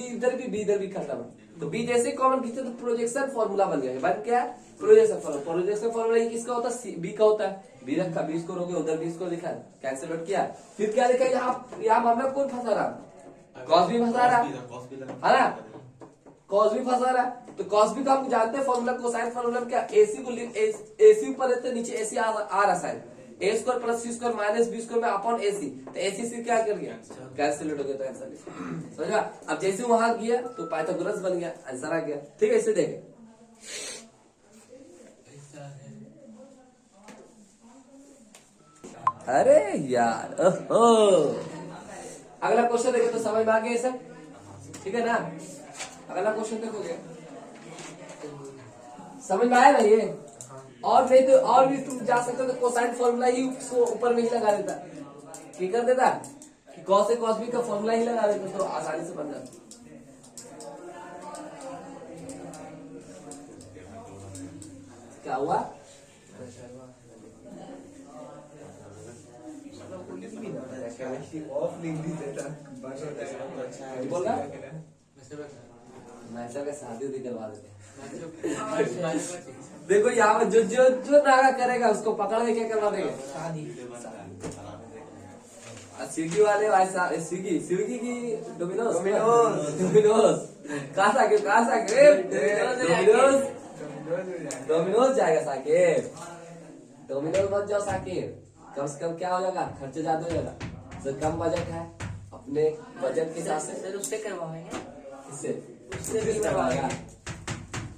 इधर भी खत्म है, तो बी जैसे कॉमन खींचे तो प्रोजेक्शन फॉर्मूला बन गया। बन क्या? Projection formula. प्रोजेक्शन फॉर्मूला किसका होता है? बी का होता है। बी रखा, 20 को रोके, उधर 20 को लिखा, कैंसिल आउट किया। फिर क्या लिखा? यहाँ मामला कौन फंसा रहा? कॉस भी फंसा रहा है ना, कॉस भी फंसा रहा है। तो कॉस भी का हम जानते हैं फॉर्मूला, कोसाइन फॉर्मूला क्या? एसी को एसी ऊपर रहते, नीचे एसी आ रहा साइन, ए square plus C square minus B square में अपॉन एसी, तो एसी से क्या कर गया? कैंसिल हो गया, तो आंसर समझा। अब जैसे वहां गया तो पाइथागोरस बन गया, आंसर आ गया। ठीक है, इसे देखें, अरे यार ओहो, अगला क्वेश्चन देखो तो समझ में आ गया ये सब, ठीक है ना। अगला क्वेश्चन देखोगे समझ में आया ना ये। और नहीं तो और भी तुम जा सकते हो तो कोसाइन फॉर्मूला ही उसको ऊपर में ही लगा देता, क्या कर देता कि कॉस ए कॉस बी का फॉर्मूला ही लगा देता तो आसानी से बन जाता। क्या हुआ? बोल रहा मैच का शादी उदी करवा देते। देखो यहाँ पर जो जो जो नागा करेगा उसको पकड़ के क्या करवा देंगे, शादी। स्विगी वाले भाई साहब, स्विगी की डोमिनोज कहाँ साकिब डोमिनोज जाएगा साकिब, डोमिनोज मत जाओ साकिब। कम से कम क्या हो जाएगा, खर्चा ज्यादा हो जाएगा। तो कम बजट है, अपने बजट के हिसाब से सर उससे करवाएंगे, इससे उससे भी करवाएगा।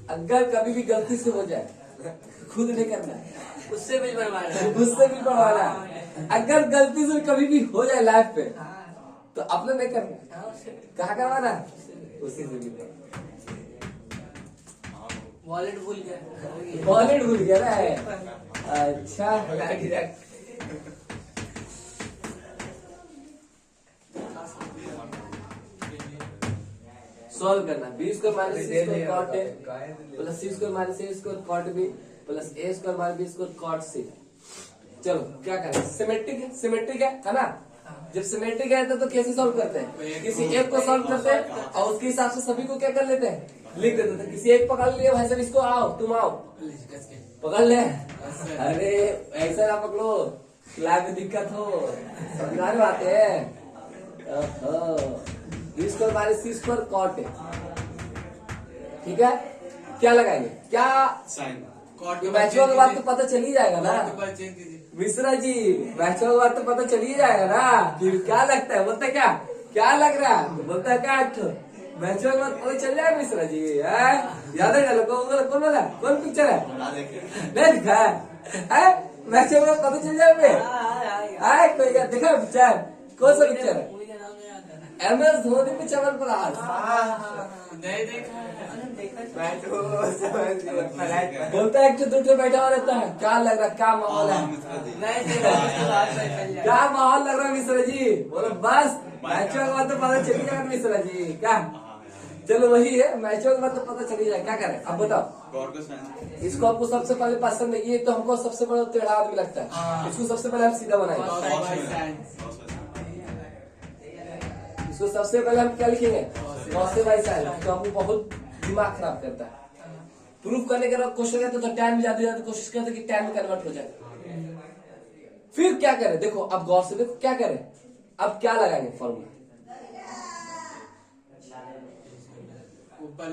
अगर कभी भी गलती से हो जाए खुद नहीं करना है, उससे भी बनवाना, उससे भी बनवाना है। अगर गलती से कभी भी हो जाए लाइफ पे तो अपने नहीं करना, कहाँ करवाना, उसी से भी। वॉलेट भूल गया, वॉलेट भूल गया ना। अच्छा सॉल्व करना, B square minus C square cot A plus C square minus A square cot B plus A square minus B square cot C. चलो क्या करें, सिमेट्रिक है ना। जब सिमेट्रिक है तो कैसे सॉल्व करते हैं, किसी एक को सॉल्व करते हैं और उसके हिसाब से सभी को क्या कर लेते हैं, लिख देते हैं। किसी एक पकड़ लिए भाई साहब, इसको आओ तुम आओ पकड़ ले, अरे ऐसा ना पकड़ो क्लास में दिक्कत हो, समझाने बात है। B square minus C square cot है, ठीक है। क्या लगाएंगे, क्या मैचुअल के बाद तो पता चल ही जाएगा ना मिश्रा जी, मैचुअल के बाद तो पता चल ही जाएगा ना। फिर क्या लगता है, बोलता क्या लग रहा है, बोलता है क्या मैचुअल के बाद पता चल जाएगा मिश्रा जी। याद है ना, कौन वाला कौन पिक्चर है, नहीं दिखा है मैचुअल के बाद पता चल जाएगा। कोई देखा पिक्चर, कौन सा पिक्चर है, MS धोनी पे चमन प्रहार, नहीं देखा बोलता है कि दूसरे बैठा हुआ रहता है, क्या लग रहा है, क्या माहौल है, क्या माहौल लग रहा है मिश्रा जी। बोलो बस मैचों के बाद तो पता चली जाएगा मिश्रा जी, क्या चलो वही है, मैचों के बाद तो पता चली जाए। क्या करें अब बताओ, इसको आपको सबसे पहले पसंद है, ये तो हमको सबसे बड़ा टेढ़ा आदमी लगता है, इसको सबसे पहले हम सीधा बनाएंगे। इसको सबसे पहले हम क्या लिखेंगे, कॉस ए बाई साइन, तो हमको बहुत दिमाग खराब करता है। प्रूफ करने के बाद क्वेश्चन करते तो टाइम ज्यादा कोशिश करते कि टाइम में कन्वर्ट हो जाए। फिर क्या करें, देखो अब गौर से देखो क्या करें, अब क्या लगाएंगे फॉर्मूला, ऊपर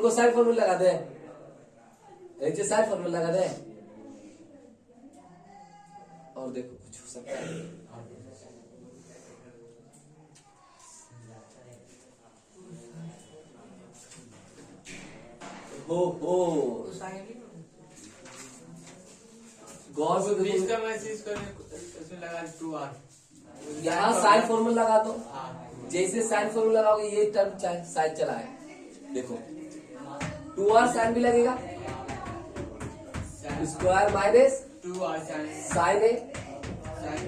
को साइन फॉर्मूला लगा दे, नीचे साइन फॉर्मूला लगा दे, और देखो कुछ हो सकता है। हो गौर से इसमें लगा 2R, यहाँ साइन फॉर्मूला लगा दो। जैसे साइन फॉर्मूला लगाओगे ये टर्म साइन चला है, देखो 2R साइन भी लगेगा, स्क्वायर माइनस 2R साइन ए साइन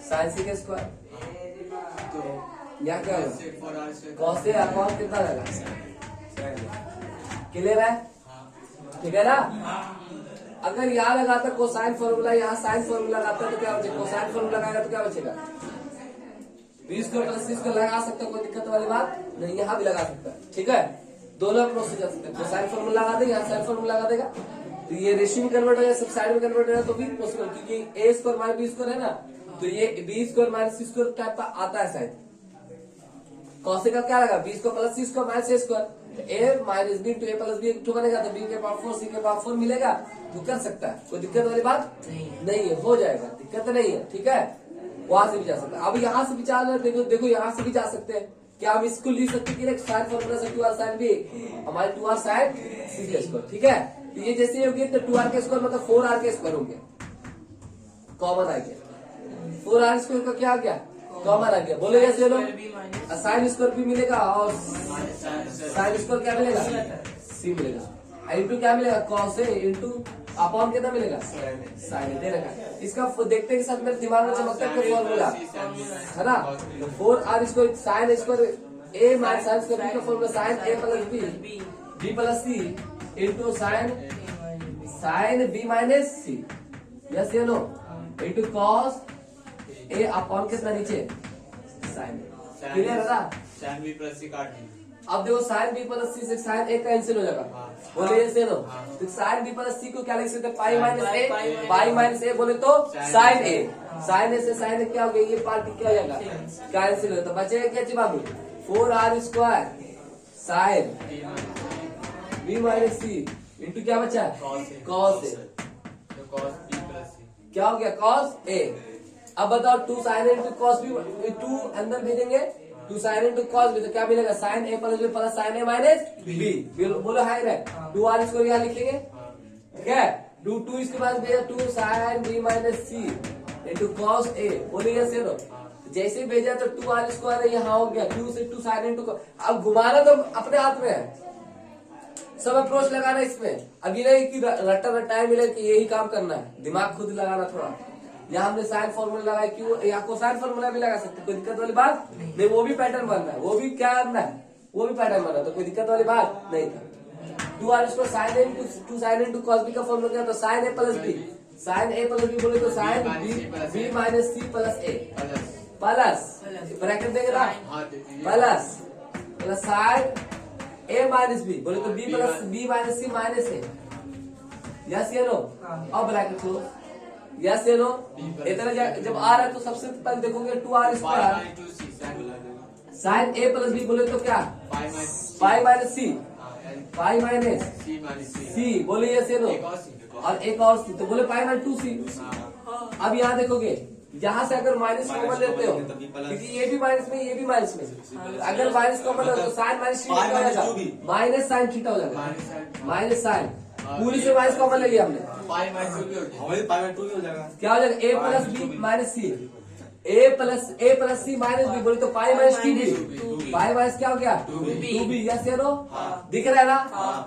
साइन सी के स्क्वायर, तो यहाँ क्या होगा, 4R कॉस ए अपॉन कितना लगा, क्लियर है, ठीक है ना। अगर यहाँ लगाता कोसाइन फॉर्मूला, यहाँ साइन फॉर्मूला लगाता तो क्या बचेगा, कोसाइन फॉर्मूला लगाएगा तो क्या बचेगा, B square plus C square लगा सकते, कोई दिक्कत वाली बात नहीं, यहाँ भी लगा सकता है, ठीक है। दोनों अप्रोच से जा सकते हैं, कोसाइन फॉर्मूला लगा देगा, यहाँ साइन फॉर्मूला लगा देगा, तो ये रेशियो में कन्वर्ट हो जाए, सब साइड में कन्वर्ट हो जाए तो भी पॉसिबल, क्योंकि A square minus B square है ना, तो ये B square minus C square type का आता है शायद। कॉस का क्या लगा, B square plus C square minus A square, A minus B two A plus B two बनेगा, तो बी के पावर 4 सी के पावर 4 मिलेगा, तो कर सकता है, कोई दिक्कत वाली बात नहीं है, हो जाएगा, दिक्कत नहीं है, ठीक है। वहां से भी जा सकते हैं, अब यहाँ से भी जा, देखो यहाँ से भी जा सकते हैं, क्या हम इसको लिख सकते हैं कि साइन फॉर्मूला से 2R साइन भी हमारे 2R साइन सी के स्क्वायर, ठीक है। तो ये जैसे हो गया तो 2R के स्क्वायर मतलब 4R के स्क्वायर हो गया, कॉमन आ गया, 4r स्क्वायर का क्या आ गया, कॉमन आ गया। बोले यस नो, साइन स्क्वायर भी मिलेगा और साइन स्क्वायर क्या मिलेगा, सी मिलेगा। इंटू क्या मिलेगा, कॉस ए इंटू अपॉन कितना मिलेगा, साइन दे रखा है। इसका देखते के साथ मेरे दिमाग में चमकता है फॉर्मूला है ना, 4r square sine square A minus sine square B का formula sine A plus B plus C into sine B minus C, yes या no, into cos A upon कितना नीचे साइन, क्लियर है ना। साइन बी प्लस सी काट दी। अब देखो sine B plus सी से साइन ए कैंसिल हो जाएगा, बोले यस या नो। तो साइन बी प्लस सी को क्या लिख सकते हैं, पाई माइनस ए बोले तो साइन ए, साइन ए से साइन ए क्या हो गया, ये पार्ट क्या हो जाएगा, कैंसिल हो, तो बचेगा क्या जी बाबू, 4r square sine B minus C into क्या बचा, कॉस ए, तो कॉस बी प्लस सी क्या हो गया, कॉस ए। अब बताओ 2 साइन इंटू कॉस बी, 2 अंदर भेजेंगे, 2 साइन इंटू कॉस बी, तो क्या मिलेगा, sign A plus B plus sine A minus B, बोलो हाई रे, 2r स्क्वायर यहाँ लिख लेंगे, ठीक है। 2 इसके बाद भेजा 2 sign B minus C into cos A, बोले यस या नो। जैसे भेजा तो 2r स्क्वायर यहाँ हो गया, 2 से 2 साइन इंटू, अब घुमाना तो अपने हाथ में है, सब अप्रोच लगाना इसमें। अब ये नहीं कि रट्टा रट्टाए मिले कि यही काम करना है, दिमाग खुद लगाना थोड़ा। यहाँ हमने साइन फॉर्मूला लगाया, क्यों यहाँ को साइन फॉर्मूला भी लगा सकते, कोई दिक्कत वाली बात नहीं, वो भी पैटर्न बनना है, वो भी क्या करना है, वो भी पैटर्न बनना है, तो कोई दिक्कत वाली बात नहीं था। 2r square sine A into 2 sine into cos B का फॉर्मूला क्या, तो sine A plus B, sine A plus B बोले तो sine B minus C plus A plus bracket देंगे ना, plus sine A minus B बोले तो B plus B minus C minus A, yes या नो। अब ब्रैकेट क्लोज, यस या no. इतना जब आ रहा है तो सबसे पहले देखोगे 2r square sine A plus B बोले तो क्या, पाई माइनस सी, पाई माइनस सी, बोले यस या नो, और एक और सी, तो बोले पाई माइनस 2c। अब यहाँ देखोगे, यहाँ से अगर माइनस कॉमन लेते हो, क्योंकि ये भी माइनस में ये भी माइनस में, अगर माइनस कॉमन हो तो साइन माइनस थीटा हो जाएगा, माइनस साइन थीटा हो जाएगा, माइनस साइन, पूरी से माइनस कॉमन ले लिया हमने, पाई माइनस 2 हो जाएगा, क्या हो जाएगा, ए प्लस बी माइनस सी, ए प्लस सी माइनस बी बोले तो pi minus 2b, pi minus क्या हो गया 2b, यस या नो, दिख रहा है ना।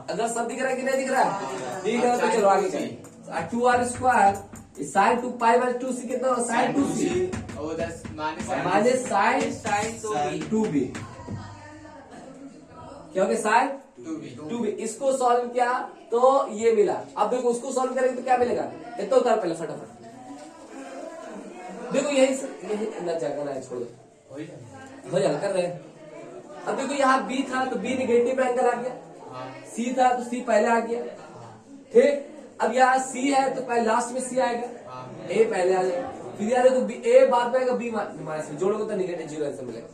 अगर सब दिख रहा है कि नहीं दिख रहा है, दिख रहा है तो चलो आगे चलें। 2r square sign 2 pi minus 2c कितना होगा, sign 2c minus sine 2b, क्या हो गया, साइन 2b। इसको सॉल्व किया तो ये मिला। अब देखो उसको सॉल्व करेंगे तो क्या मिलेगा, ये तो उतार पहले फटाफट, देखो यही न जाएगा, छोड़ दो, हो जाएगा, कर रहे हैं। अब देखो यहाँ b था तो b निगेटिव एंगल आ गया, c था तो c पहले आ गया, ठीक। अब यहाँ c है तो पहले लास्ट में c आएगा, a पहले आ जाएगा, फिर यार देखो a बाद में आएगा, b माइनस में जोड़ोगे तो निगेटिव 0 आंसर मिलेगा।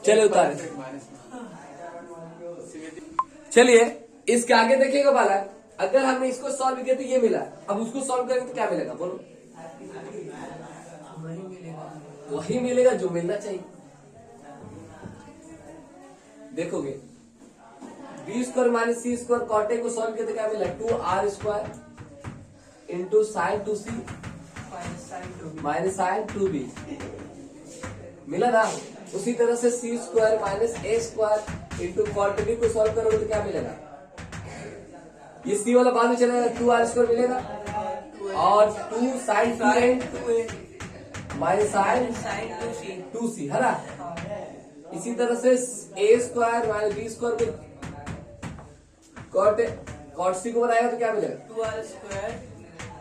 चलिए उतारे, चलिए इसके आगे देखिएगा वाला, अगर हमने इसको सॉल्व किया तो ये मिला, अब उसको सॉल्व करेंगे तो क्या मिलेगा, बोलो, वही मिलेगा जो मिलना चाहिए। देखोगे B square minus C square cot A को सॉल्व किया तो क्या मिला, 2r square into sine 2c minus sine 2b मिला ना। उसी तरह से C square minus A square into cot B को सॉल्व करोगे तो क्या मिलेगा, ये सी वाला बाद में चलेगा, 2r स्क्वायर मिलेगा और 2 sign 2a minus sign 2c है ना। इसी तरह से ए स्क्वायर माइनस बी स्क्वायर को कॉट सी को बनाएगा तो क्या मिलेगा,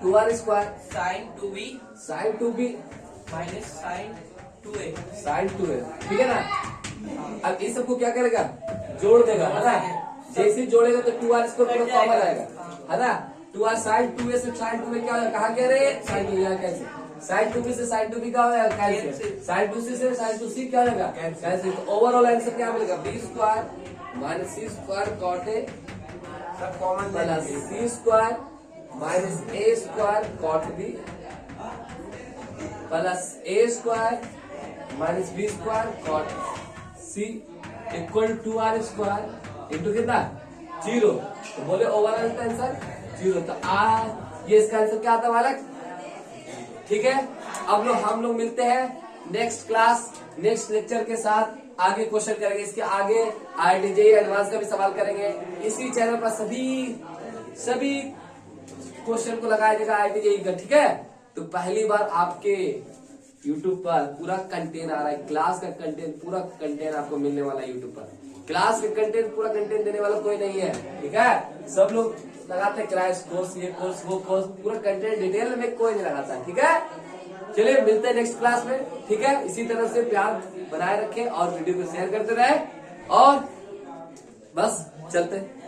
2r square sign 2b minus sign 2a, ठीक है ना। अब इस सबको क्या करेगा, जोड़ देगा, है ना। जैसे जोड़ेगा तो 2r स्क्वायर पूरा कॉमन आएगा, है ना। 2r साइन 2a से साइन 2a क्या कहा गया रे, साइन 2 यहाँ कैसे, साइन 2b से साइन 2b क्या होगा, कैंसिल, साइन 2c से साइन 2c क्या होगा, कैंसिल। तो ओवरऑल आंसर क्या मिलेगा, b square minus C square cot A सब common plus C square minus A square cot B plus A square minus B square cot C equal 2r square into कितना 0। तो बोले overall answer 0। तो ये इसका answer क्या आता है बालक? ठीक है, अब हम लोग मिलते हैं नेक्स्ट क्लास, नेक्स्ट लेक्चर के साथ। आगे क्वेश्चन करेंगे, इसके आगे IIT JEE एडवांस का भी सवाल करेंगे। इसी चैनल पर सभी क्वेश्चन को लगाया जाएगा IIT JEE का। ठीक है, तो पहली बार आपके YouTube पर पूरा कंटेंट आ रहा है, क्लास का कंटेंट, पूरा कंटेंट आपको मिलने वाला है YouTube पर। क्लास का कंटेंट, पूरा कंटेंट देने वाला कोई नहीं है। ठीक है, सब लोग लगाते हैं क्रैश कोर्स, ये कोर्स, वो कोर्स, पूरा कंटेंट डिटेल में कोई नहीं लगाता। ठीक है, चलिए मिलते हैं नेक्स्ट क्लास में। ठीक है, इसी तरह से प्यार बनाए रखें और वीडियो को शेयर करते रहे और बस चलते हैं।